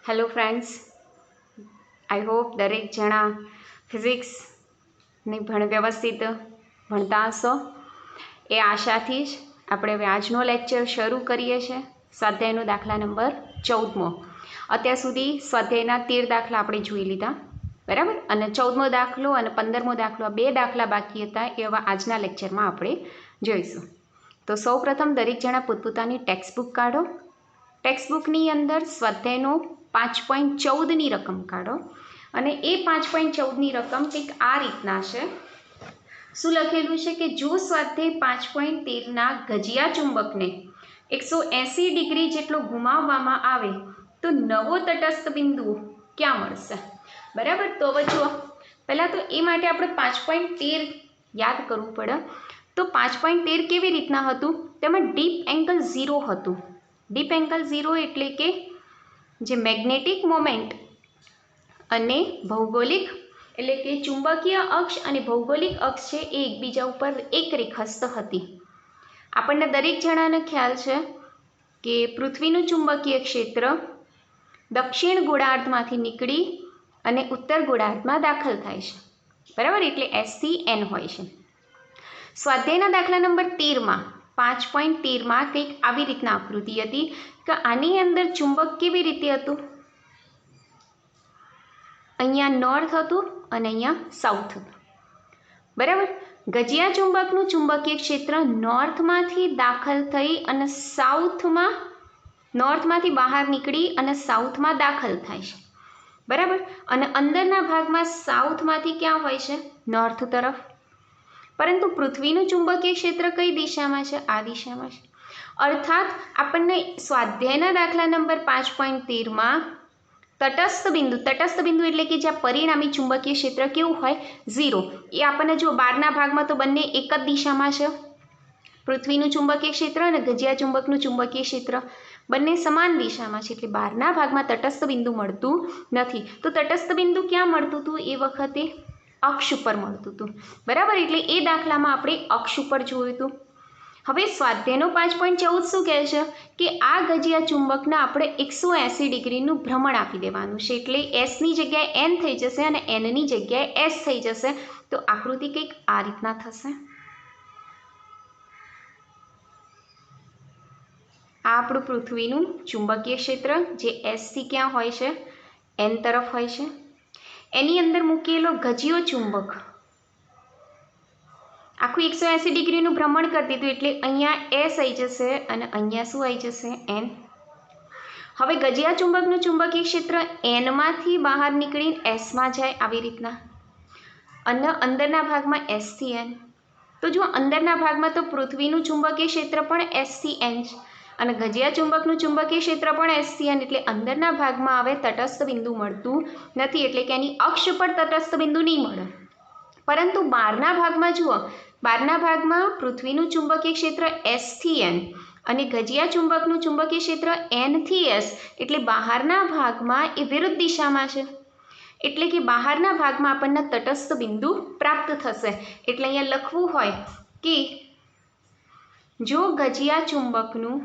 Hello friends, I hope દરેક જણા ફિઝિક્સની વ્યવસ્થિત ભણતા હશો એ આશાથી જ આપણે હવે આજનો લેક્ચર શરૂ કરીએ છીએ. સ્વાધ્યાયનો દાખલા નંબર 14મો. અત્યાર સુધી સ્વાધ્યાયના 13 દાખલા આપણે જોઈ લીધા, બરાબર. અને 14મો દાખલો અને 15મો દાખલો, આ 2 દાખલા બાકી હતા, એ હવે આજના લેક્ચરમાં આપણે જોઈશું. તો સૌપ્રથમ દરેક જણા પોતપોતાની ટેક્સ્ટ બુક કાઢો. ટેક્સ્ટ બુકની અંદર સ્વાધ્યાયનો 5.14ની રકમ કાઢો અને એ 5.14ની રકમ કંઈક આ રીતના છે. શું લખેલું છે કે જો સ્વાધ્યાય 5.13ના ગજિયા ચુંબકને 180 ડિગ્રી જેટલો ઘુમાવવામાં આવે તો નવો તટસ્થ બિંદુ ક્યાં મળશે? બરાબર. તો હવે જુઓ, પહેલાં તો એ માટે આપણે 5.13 યાદ કરવું પડે. તો 5.13 કેવી રીતના હતું? તેમાં ડીપ એંગલ 0 હતું. ડીપ એંગલ 0 એટલે કે જે મેગ્નેટિક મોમેન્ટ અને ભૌગોલિક એટલે કે ચુંબકીય અક્ષ અને ભૌગોલિક અક્ષ છે એ એકબીજા ઉપર એક રેખાસ્થ હતી. આપણને દરેક જણાને ખ્યાલ છે કે પૃથ્વીનું ચુંબકીય ક્ષેત્ર દક્ષિણ ગોળાર્ધમાંથી નીકળી અને ઉત્તર ગોળાર્ધમાં દાખલ થાય છે, બરાબર. એટલે S થી N હોય છે. સ્વાધ્યાયના દાખલા નંબર 13માં 5.13માં કંઈક આવી રીતના આકૃતિ હતી કે આની અંદર ચુંબક કેવી રીતે હતું? અહીંયા નોર્થ હતું અને અહીંયા સાઉથ હતું, બરાબર. ગજિયા ચુંબકનું ચુંબકીય ક્ષેત્ર નોર્થમાંથી દાખલ થઈ અને સાઉથમાં, નોર્થમાંથી બહાર નીકળી અને સાઉથમાં દાખલ થાય છે, બરાબર. અને અંદરના ભાગમાં સાઉથમાંથી ક્યાં હોય છે? નોર્થ તરફ. પરંતુ પૃથ્વીનું ચુંબકીય ક્ષેત્ર કઈ દિશામાં છે? આ દિશામાં છે. અર્થાત આપણને સ્વાધ્યાયના દાખલા નંબર 5.13માં તટસ્થ બિંદુ એટલે કે જ્યાં પરિણામી ચુંબકીય ક્ષેત્ર કેવું હોય? 0. એ આપણને જો બહારના ભાગમાં તો બંને એક જ દિશામાં છે. પૃથ્વીનું ચુંબકીય ક્ષેત્ર અને ગજિયા ચુંબકનું ચુંબકીય ક્ષેત્ર બંને સમાન દિશામાં છે, એટલે બહારના ભાગમાં તટસ્થ બિંદુ મળતું નથી. તો તટસ્થ બિંદુ ક્યાં મળતું હતું? એ વખતે અક્ષ ઉપર મળતું હતું, બરાબર. એટલે એ દાખલામાં આપણે અક્ષ ઉપર જોયું હતું. હવે સ્વાધ્યાયનો 5.14 શું કહે છે કે આ ગજિયા ચુંબકને આપણે 180 ડિગ્રીનું ભ્રમણ આપી દેવાનું છે. એટલે એસની જગ્યાએ N થઈ જશે અને Nની જગ્યાએ S થઈ જશે. તો આકૃતિ કંઈક આ રીતના થશે. આ આપણું પૃથ્વીનું ચુંબકીય ક્ષેત્ર જે S થી ક્યાં હોય છે? N તરફ હોય છે. એની અંદર મૂકેલો ગજિયો ચુંબક આખું 180 ડિગ્રીનું ભ્રમણ કરી દીધું, એટલે અહીંયા S આવી જશે અને અહીંયા શું આવી જશે? N. હવે ગજિયા ચુંબકનું ચુંબકીય ક્ષેત્ર Nમાંથી બહાર નીકળીને Sમાં જાય, આવી રીતના. અને અંદરના ભાગમાં S થી N. તો જો અંદરના ભાગમાં તો પૃથ્વીનું ચુંબકીય ક્ષેત્ર પણ S થી N છે અને ગજિયા ચુંબકનું ચુંબકીય ક્ષેત્ર પણ S થી N, એટલે અંદરના ભાગમાં હવે તટસ્થ બિંદુ મળતું નથી. એટલે કે એની અક્ષ પર તટસ્થ બિંદુ નહીં મળે. પરંતુ બહારના ભાગમાં જુઓ, બહારના ભાગમાં પૃથ્વીનું ચુંબકીય ક્ષેત્ર S થી N અને ગજિયા ચુંબકનું ચુંબકીય ક્ષેત્ર N થી S, એટલે બહારના ભાગમાં એ વિરુદ્ધ દિશામાં છે. એટલે કે બહારના ભાગમાં આપણને તટસ્થ બિંદુ પ્રાપ્ત થશે. એટલે અહીંયા લખવું હોય કે જો ગજિયા ચુંબકનું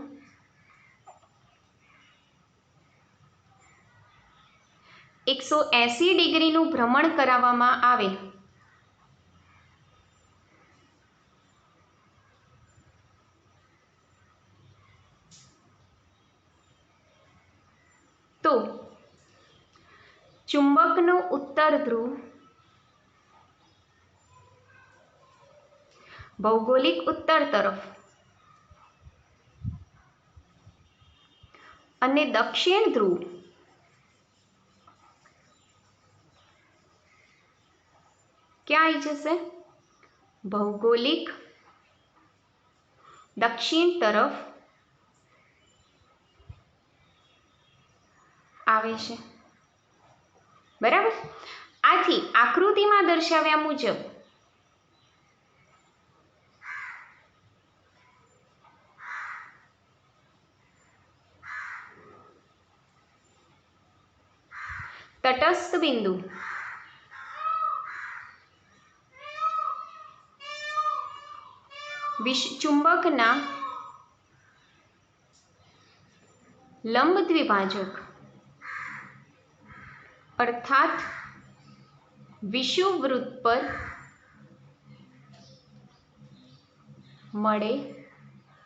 180 ડિગ્રીનું ભ્રમણ કરાવવામાં આવે તો ચુંબકનો ઉત્તર ધ્રુવ ભૌગોલિક ઉત્તર તરફ અને દક્ષિણ ધ્રુવ ક્યાં આવી જશે? ભૌગોલિક દક્ષિણ તરફ આવે છે, બરાબર. આથી આકૃતિમાં દર્શાવ્યા મુજબ તટસ્થ બિંદુ ચુંબકના લંબ દ્વિભાજક अर्थात विषुववृत्त पर મળે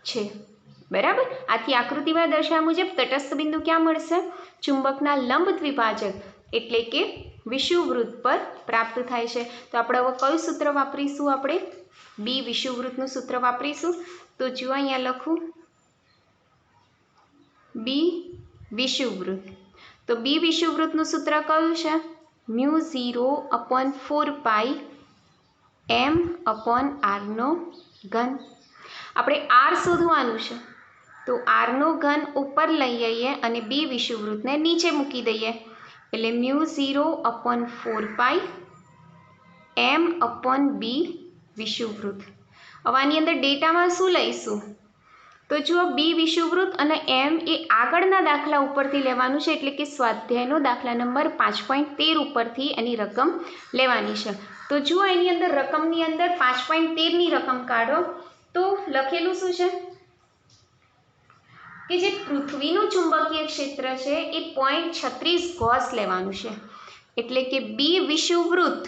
છે। બરાબર, આથી આકૃતિમાં દર્શાવ્યા મુજબ તટસ્થ બિંદુ ક્યાં મળશે? ચુંબકના લંબ દ્વિભાજક એટલે કે વિષુવવૃત્ત પર પ્રાપ્ત થાય છે। તો આપણે હવે કયું સૂત્ર વાપરીશું? આપણે બી વિષુવવૃત્તનું સૂત્ર વાપરીશું। તો જુઓ અહીંયા લખું બી વિષુવવૃત્ત। તો બી વિષુવવૃત્તનું સૂત્ર કયું છે? μ0/4π m/r ઘન। આપણે આર શોધવાનું છે, તો આરનો ઘન ઉપર લઈ આવીએ અને બી વિષુવવૃત્તને નીચે મૂકી દઈએ, એટલે μ0/4π m/b વિષુવવૃત્ત। હવે આની અંદર ડેટામાં શું લઈશું? તો જુઓ બી વિષુવવૃત્ત અને એમ એ આગળના દાખલા ઉપરથી લેવાનું છે, એટલે કે સ્વાધ્યાયનો દાખલા નંબર 5.13 ઉપરથી એની રકમ લેવાની છે। તો જુઓ એની અંદર રકમની અંદર 5.13ની રકમ કાઢો તો લખેલું શું છે કે જે પૃથ્વીનું ચુંબકીય ક્ષેત્ર છે એ 0.36 ગોસ લેવાનું છે, એટલે કે બી વિષુવવૃત્ત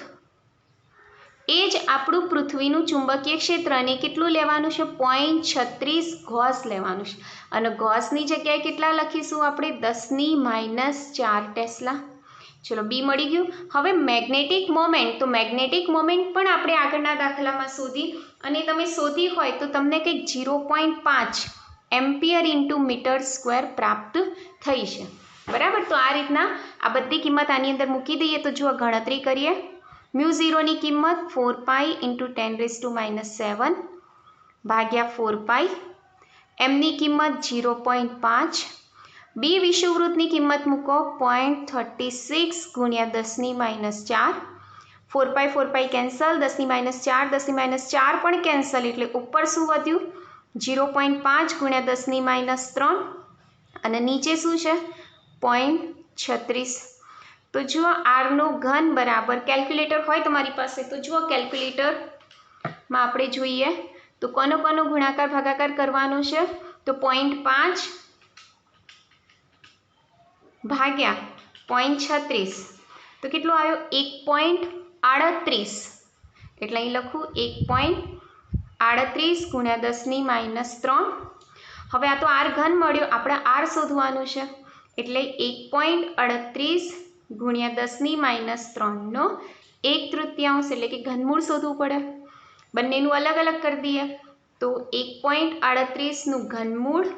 એ જ આપણું પૃથ્વીનું ચુંબકીય ક્ષેત્ર અને કેટલું લેવાનું છે? 0.36 ગોસ લેવાનું છે। અને ગોસની જગ્યાએ કેટલા લખીશું આપણે? 10⁻⁴ ટેસ્લા। ચલો બી મળી ગયું। હવે મેગ્નેટિક મોમેન્ટ, તો મેગ્નેટિક મોમેન્ટ પણ આપણે આગળના દાખલામાં શોધી, અને તમે શોધી હોય તો તમને કંઈક 0.5 એમ્પિયર ઇન્ટુ મીટર સ્ક્વેર પ્રાપ્ત થઈ છે। બરાબર, તો આ રીતના આ બધી કિંમત આની અંદર મૂકી દઈએ તો જુઓ ગણતરી કરીએ। μ0ની કિંમત 4π × 10⁻⁷ ભાગ્યા 4π, એમની કિંમત 0.5, બી વિષુવવૃત્તની કિંમત મૂકો 0.36 × 10⁻⁴, 4π 4π કેન્સલ, 10⁻⁴ 10⁻⁴ પણ કેન્સલ, એટલે ઉપર શું વધ્યું? 0.5 × 10⁻³ અને નીચે શું છે? 0.36। તો જુઓ આરનો ઘન બરાબર, કેલ્ક્યુલેટર હોય તમારી પાસે તો જુઓ કેલ્ક્યુલેટરમાં આપણે જોઈએ તો કોનો ગુણાકાર ભાગાકાર કરવાનો છે? તો 0.5 ભાગ્યા 0.36 તો કેટલો આવ્યો? 1.38, એટલે અહીં લખું 1.38 × 10⁻³ હવે આ તો આર ઘન મળ્યો, આપણે આર શોધવાનું છે, એટલે 1.38 × 10⁻³ નો 1/3, એટલે કે ઘનમૂળ શોધવું પડે। બંનેનું અલગ અલગ કરી દઈએ તો 1.38નું ઘનમૂળ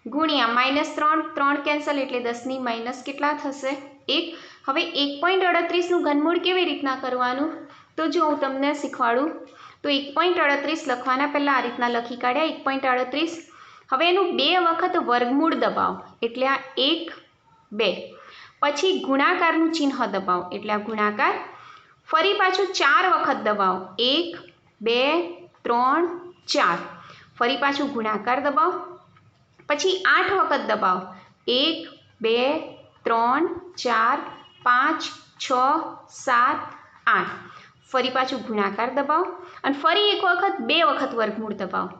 ગુણ્યા -3 3 કેન્સલ, એટલે 10⁻⁻ કેટલા થશે? 1। હવે 1.38નું ઘનમૂળ કેવી રીતના કરવાનું? તો જો હું તમને શીખવાડું તો 1.38 લખવાના પહેલાં આ રીતના લખી કાઢ્યા 1.38। હવે એનું 2 વખત વર્ગમૂળ દબાવો, એટલે આ 1 2, પછી ગુણાકારનું ચિહ્ન દબાવો, એટલે આ ગુણાકાર, ફરી પાછું 4 વખત દબાવો, 1 2 3 4, ફરી પાછું ગુણાકાર દબાવો, પછી 8 વખત દબાવો, 1 2 3 4 5 6 7 8, ફરી પાછું ગુણાકાર દબાવો અને ફરી એક વખત 2 વખત વર્ગમૂળ દબાવો,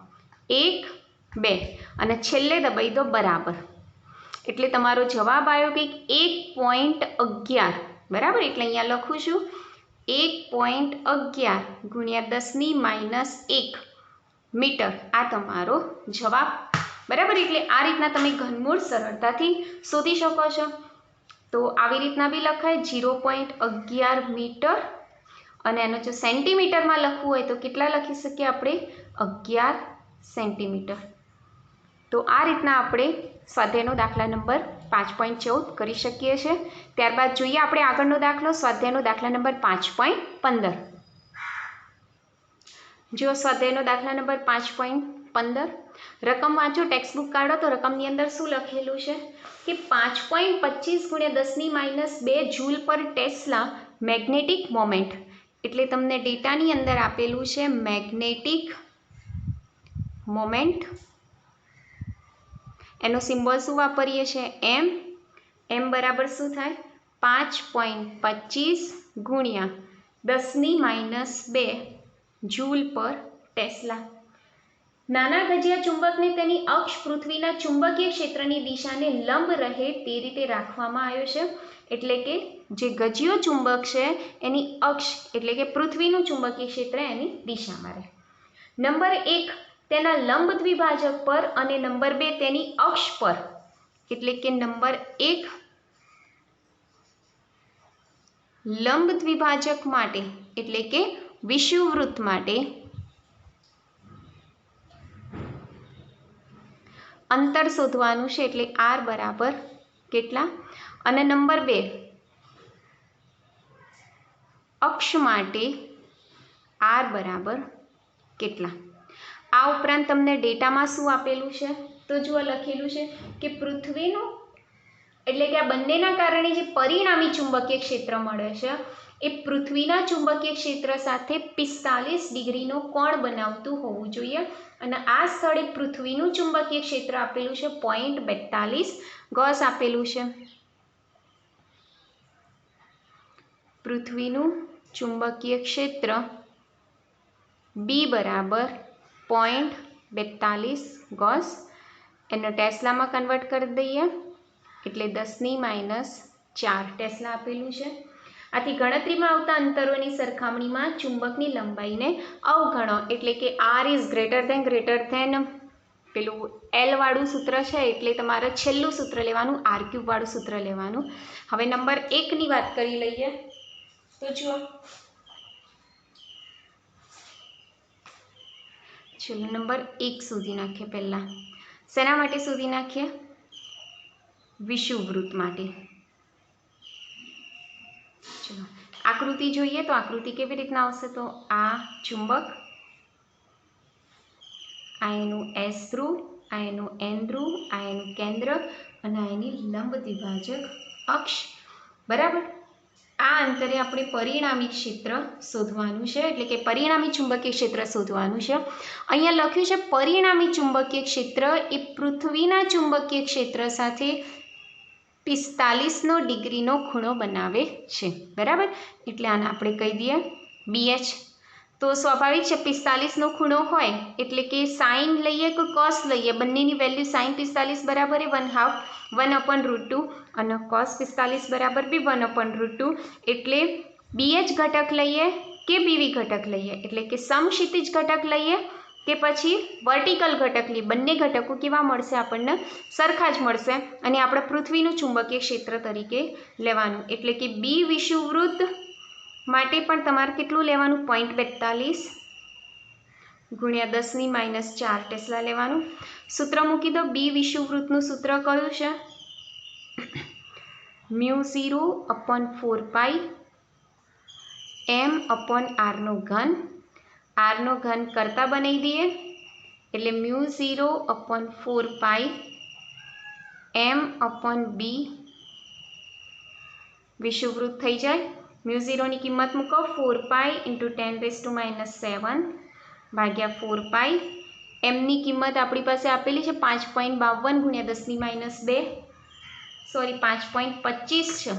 1 2, અને છેલ્લે દબાઈ દો બરાબર, એટલે તમારો જવાબ આવ્યો કંઈક 1.11। બરાબર, એટલે અહીંયા લખું છું 1.11 × 10⁻⁴ મીટર, આ તમારો જવાબ। બરાબર, એટલે આ રીતના તમે ઘનમૂળ સરળતાથી શોધી શકો છો। તો આવી રીતના બી લખાય 0.11 મીટર, અને એનો જો સેન્ટીમીટરમાં લખવું હોય તો કેટલા લખી શકીએ આપણે? 11 સેન્ટીમીટર। તો આ રીતના આપણે સ્વાધ્યાયનો દાખલા નંબર 5.14 કરી શકીએ છીએ। ત્યારબાદ જોઈએ આપણે આગળનો દાખલો, સ્વાધ્યાયનો દાખલા નંબર 5.15। જો સ્વાધ્યાયનો દાખલા નંબર 5.15, રકમ વાંચો, ટેક્સ્ટબુક કાઢો તો રકમની અંદર શું લખેલું છે કે 5.25 × 10⁻² જૂલ પર ટેસ્લા મેગ્નેટિક મોમેન્ટ, એટલે તમને ડેટાની અંદર આપેલું છે મેગ્નેટિક મોમેન્ટ, એનો સિમ્બોલ શું વાપરીએ છીએ? એમ બરાબર શું થાય? 5.25 × 10⁻² જૂલ પર ટેસ્લા। નાના ગજિયા ચુંબકને તેની અક્ષ પૃથ્વીના ચુંબકીય ક્ષેત્રની દિશાને લંબ રહે તે રીતે રાખવામાં આવ્યો છે. એટલે કે જે ગજિયો ચુંબક છે એની અક્ષ એટલે કે પૃથ્વીનું ચુંબકીય ક્ષેત્ર એની દિશામાં રહે. નંબર 1 તેના લંબ દ્વિભાજક પર અને નંબર 2 તેની અક્ષ પર. એટલે કે નંબર 1 લંબ દ્વિભાજક માટે એટલે કે વિષુવવૃત્ત માટે અંતર શોધવાનું છે એટલે r બરાબર કેટલા, અને નંબર 2 અક્ષ માટે r બરાબર કેટલા. આ ઉપરાંત તમને ડેટામાં શું આપેલું છે તો જુઓ લખેલું છે કે પૃથ્વીનું એટલે કે આ બંનેના કારણે જે પરિણામી ચુંબકીય ક્ષેત્ર મળે છે એ પૃથ્વીના ચુંબકીય ક્ષેત્ર સાથે 45 ડિગ્રીનો કોણ બનાવતું હોવું જોઈએ. અને આ સ્થળે પૃથ્વીનું ચુંબકીય ક્ષેત્ર આપેલું છે 0.42 ગોસ આપેલું છે. પૃથ્વીનું ચુંબકીય ક્ષેત્ર બી બરાબર 0.42 ગોસ. એને ટેસ્લામાં કન્વર્ટ કરી દઈએ એટલે 10⁻⁴ ટેસ્લા આપેલું છે. આથી ગણતરીમાં આવતા અંતરોની સરખામણીમાં ચુંબકની લંબાઈને અવગણો. એટલે કે r ઇઝ ગ્રેટર ધેન પેલું L વાળું સૂત્ર છે એટલે તમારે છેલ્લું સૂત્ર લેવાનું, r³ વાળું સૂત્ર લેવાનું. હવે નંબર 1ની વાત કરી લઈએ તો જુઓ ચલો નંબર 1 સુધી નાખીએ. પહેલાં શેના માટે સુધી નાખીએ? વિષુવવૃત્ત માટે. ચલો આકૃતિ જોઈએ તો આકૃતિ કેવી રીતના આવશે તો આ ચુંબક, આ એનું S ધ્રુવ, આ એનું N ધ્રુવ, આ એનું કેન્દ્ર અને આ એની લંબ દ્વિભાજક અક્ષ. બરાબર. આ અંતરે આપણે પરિણામી ક્ષેત્ર શોધવાનું છે એટલે કે પરિણામી ચુંબકીય ક્ષેત્ર શોધવાનું છે. અહીંયા લખ્યું છે પરિણામી ચુંબકીય ક્ષેત્ર એ પૃથ્વીના ચુંબકીય ક્ષેત્ર સાથે 45 ડિગ્રીનો ખૂણો બનાવે છે. બરાબર. એટલે આને આપણે કહી દઈએ BH. તો સ્વાભાવિક છે 45નો ખૂણો હોય એટલે કે સાઇન લઈએ કે કોસ લઈએ, બંનેની વેલ્યુ સાઇન 45 બરાબર એ 1/√2 અને કોસ 45 બરાબર બી 1/√2. એટલે BH ઘટક લઈએ કે BV ઘટક લઈએ એટલે કે સમક્ષિતિજ ઘટક લઈએ કે પછી વર્ટિકલ ઘટક લઈએ, બંને ઘટકો કેવા મળશે આપણને? સરખા જ મળશે. અને આપણે પૃથ્વીનું ચુંબકીય ક્ષેત્ર તરીકે લેવાનું. એટલે કે બી વિષુવવૃત્ત માટે પણ તમારે કેટલું લેવાનું? 0.42 ગુણ્યા 10⁻⁴ ટેસ્લા લેવાનું. સૂત્ર મૂકી દો. બી વિષુવવૃત્તનું સૂત્ર કયું છે? μ0/4π m/r². rનો ઘન કરતા બનાવી દઈએ એટલે μ0/4π m/b વિષુવવૃત્ત થઈ જાય. μ0ની કિંમત મૂકો 4π × 10⁻⁷ ભાગ્યા 4π. એમની કિંમત આપણી પાસે આપેલી છે 5.52 ગુણ્યા 10⁻², સોરી 5.25 છે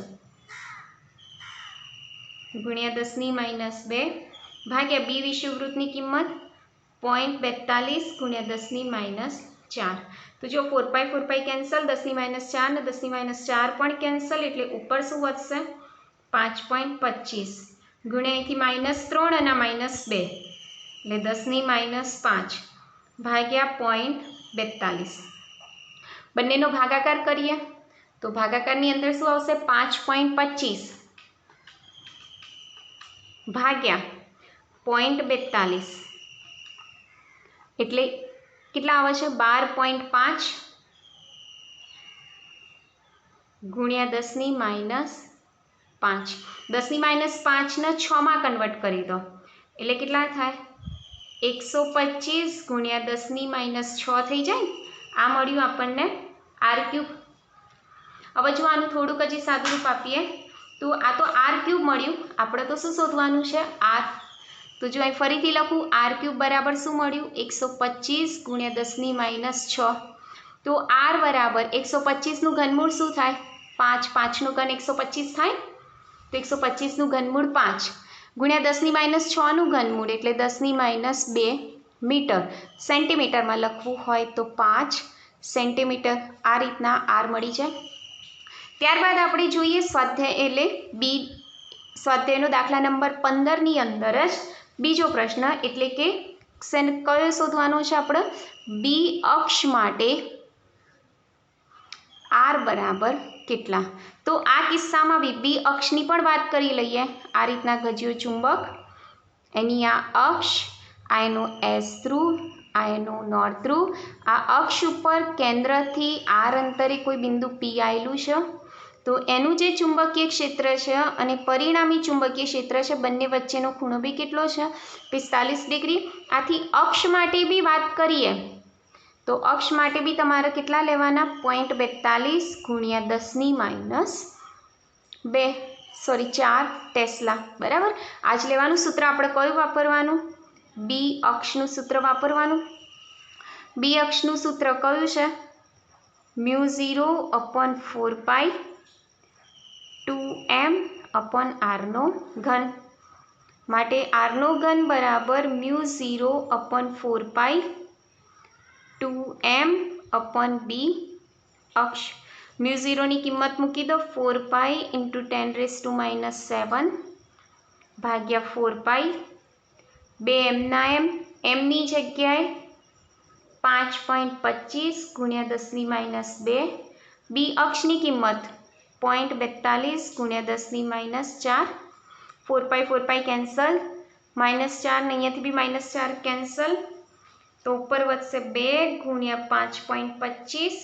ગુણ્યા 10⁻² ભાગ્યા બી વિષુવવૃત્તની કિંમત 0.42 ગુણ્યા 10⁻⁴. તો જો 4π કેન્સલ, 10⁻⁴ ને 10⁻⁴ પણ કેન્સલ એટલે ઉપર શું વધશે? 5.25 ગુણ્યા અહીંથી -3 અને -2 એટલે 10⁻5 ભાગ્યા 0.42. બંનેનો ભાગાકાર કરીએ તો ભાગાકારની અંદર શું આવશે? 5.25 ભાગ્યા 0.42 એટલે કેટલા આવે છે? 12.5 ગુણ્યા 10⁻5. 10⁻5 ને 6માં કન્વર્ટ કરી દો એટલે કેટલા થાય? 125 ગુણ્યા 10⁻6 થઈ જાય. આ મળ્યું આપણને r³. હવે જો આનું થોડુંક હજી સાદું રૂપ આપીએ તો આ તો r³ મળ્યું. આપણે તો શું શોધવાનું છે? r. તો જો અહીં ફરીથી લખું r³ બરાબર શું મળ્યું? 125 ગુણ્યા 10⁻6. તો r બરાબર 125નું ઘનમૂળ શું થાય? 5. 5નું ઘન 125 થાય તો 125નું ઘનમૂળ 5 ગુણ્યા 10⁻6નું ઘનમૂળ એટલે 10⁻2 મીટર, સેન્ટીમીટરમાં લખવું હોય તો 5 સેન્ટીમીટર, આ રીતના આર મળી જાય. ત્યારબાદ આપણે જોઈએ સ્વાધ્યાય એટલે બી સ્વાધ્યાયનો દાખલા નંબર 15ની અંદર જ બીજો પ્રશ્ન, એટલે કે કયો શોધવાનો છે આપણે? બી અક્ષ માટે આર બરાબર કેટલા. તો આ કિસ્સામાં બી અક્ષની પણ વાત કરી લઈએ. આ રીતના ગજ્યો ચુંબક, એની આ અક્ષ, આ એનો એસ ધ્રુવ, આ એનો નોર્થ ધ્રુવ, આ અક્ષ ઉપર કેન્દ્રથી આર અંતરે કોઈ બિંદુ પી આવેલું છે. તો એનું જે ચુંબકીય ક્ષેત્ર છે અને પરિણામી ચુંબકીય ક્ષેત્ર છે, બંને વચ્ચેનો ખૂણો બી કેટલો છે? 45 ડિગ્રી. આથી અક્ષ માટે બી વાત કરીએ તો અક્ષ માટે બી તમારે કેટલા લેવાના? 0.42 ગુણ્યા 10 - 4 ટેસ્લા, બરાબર. આજ લેવાનું સૂત્ર આપણે કયું વાપરવાનું? બી અક્ષનું સૂત્ર વાપરવાનું. બી અક્ષનું સૂત્ર કયું છે? μ0/4π 2m/r ઘન. માટે આરનો ઘન બરાબર μ0/4π 2m/b અક્ષ. μ0ની કિંમત મૂકી દો 4π × 10⁻⁷ ભાગ્યા 4π. 2 એમના એમની જગ્યાએ 5.25 ગુણ્યા 10⁻². બી અક્ષની કિંમત 0.42 ગુણ્યા 10⁻⁴. 4π 4π કેન્સલ, -4 ને અહીંયાથી બી -4 કેન્સલ, તો ઉપર વધશે 2 ગુણ્યા 5.25,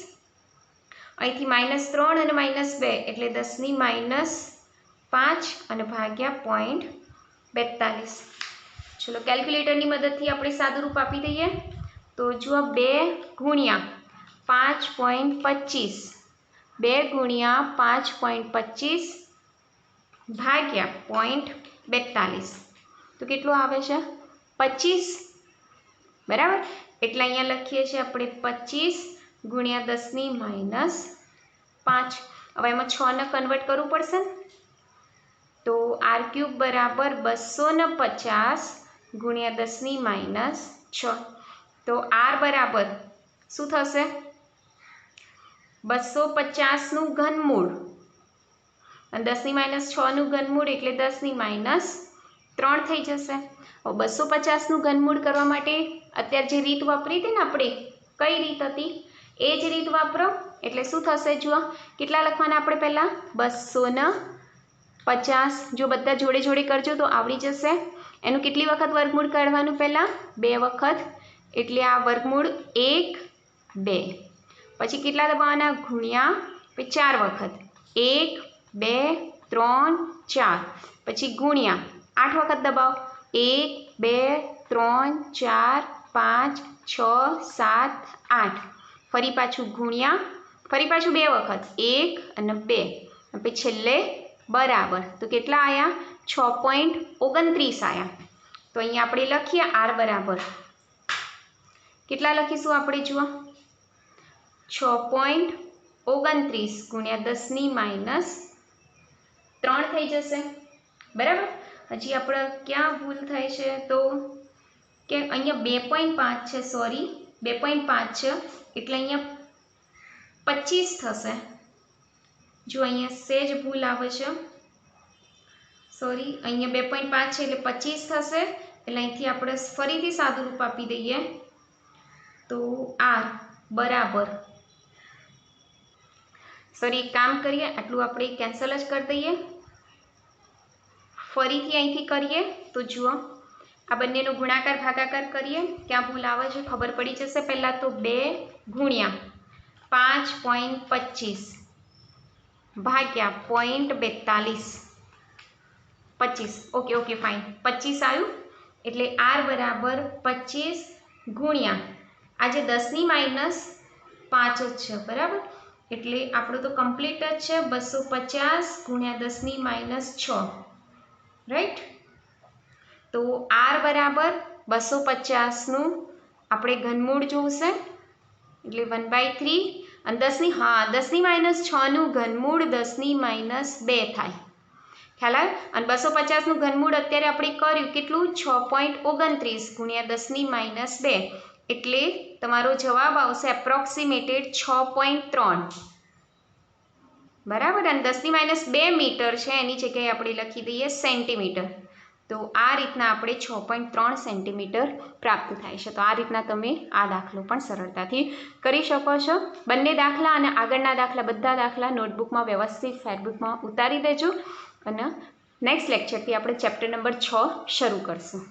અહીંથી -3 અને -2 એટલે 10⁻5 અને ભાગ્યા 0.42. ચલો કેલ્ક્યુલેટરની મદદથી આપણે સાદું રૂપ આપી દઈએ. તો જુઓ 2 ગુણ્યા 5.25, 2 ગુણ્યા 5.25 ભાગ્યા 0.42, તો કેટલું આવે છે? 25, બરાબર. એટલે અહીંયા લખીએ છીએ આપણે 25 ગુણ્યા 10⁻5. હવે એમાં 6 ને કન્વર્ટ કરવું પડશે ને, તો r³ બરાબર 250 ગુણ્યા 10⁻6. તો r બરાબર શું થશે? 250નું ઘનમૂળ અને 10⁻6નું ઘનમૂળ એટલે 10⁻3 થઈ જશે. હવે 250નું ઘનમૂળ કરવા માટે અત્યારે જે રીત વાપરી હતી ને આપણે, કઈ રીત હતી? એ જ રીત વાપરો. એટલે શું થશે? જુઓ કેટલા લખવાના આપણે પહેલાં? 250. જો બધા જોડે જોડે કરજો તો આવડી જશે. એનું કેટલી વખત વર્ગમૂળ કાઢવાનું? પહેલાં 2 વખત, એટલે આ વર્ગમૂળ 1 2. પછી કેટલા દબાવવાના? ગુણ્યા 4 વખત, 1 2 3 4. પછી ગુણ્યા 8 વખત દબાવો, 1 2 3 4 5 6 7 8. ફરી પાછું ગુણ્યા, ફરી પાછું 2 વખત, 1 અને 2. પછી છેલ્લે બરાબર. તો કેટલા આવ્યા? 6.29 આવ્યા. તો અહીંયા આપણે લખીએ r બરાબર કેટલા લખીશું આપણે? જુઓ 6.29 ગુણ્યા 10⁻3 થઈ જશે, બરાબર. હજી આપણે ક્યાં ભૂલ થાય છે? તો કે અહીંયા 2.5 છે, સોરી 2.5 છે એટલે અહીંયા 25 થશે. જો અહીંયા સેજ ભૂલ આવે છે, સોરી, અહીંયા 2.5 છે એટલે 25 થશે. એટલે અહીંથી આપણે ફરીથી સાદું રૂપ આપી દઈએ તો r બરાબર, સોરી એક કામ કરીએ, આટલું આપણે કેન્સલ જ કરી દઈએ. ફરીથી અહીંથી કરીએ તો જુઓ આ બંનેનો ગુણાકાર ભાગાકાર કરીએ, ક્યાં ભૂલ આવે છે ખબર પડી જશે. પહેલાં તો 2 ગુણ્યા 5.25 ભાગ્યા 0.42, 25. ઓકે ફાઇન, 25 આવ્યું. એટલે r બરાબર 25 ગુણ્યા આજે 10⁻5 જ છે, બરાબર. એટલે આપણું તો કમ્પ્લીટ જ છે. 250 ગુણ્યા 10⁻6, રાઈટ. તો r બરાબર 250નું આપણે ઘનમૂળ જોશે એટલે 1/3 અને 10⁻6નું ઘનમૂળ 10⁻2 થાય. ખ્યાલ આવે? અને 250નું ઘનમૂળ અત્યારે આપણે કર્યું કેટલું? 6.29 ગુણ્યા 10⁻2 એટલે તમારો જવાબ આવશે એપ્રોક્સિમેટેડ 6.3 બરાબર. અને 10⁻2 મીટર છે એની જગ્યાએ આપણે લખી દઈએ સેન્ટીમીટર. તો આ રીતના આપણે 6.3 સેન્ટીમીટર પ્રાપ્ત થાય છે. તો આ રીતના તમે આ દાખલો પણ સરળતાથી કરી શકો છો. બંને દાખલા અને આગળના દાખલા બધા દાખલા નોટબુકમાં વ્યવસ્થિત ફેરબુકમાં ઉતારી દેજો અને નેક્સ્ટ લેક્ચરથી આપણે ચેપ્ટર નંબર 6 શરૂ કરશું.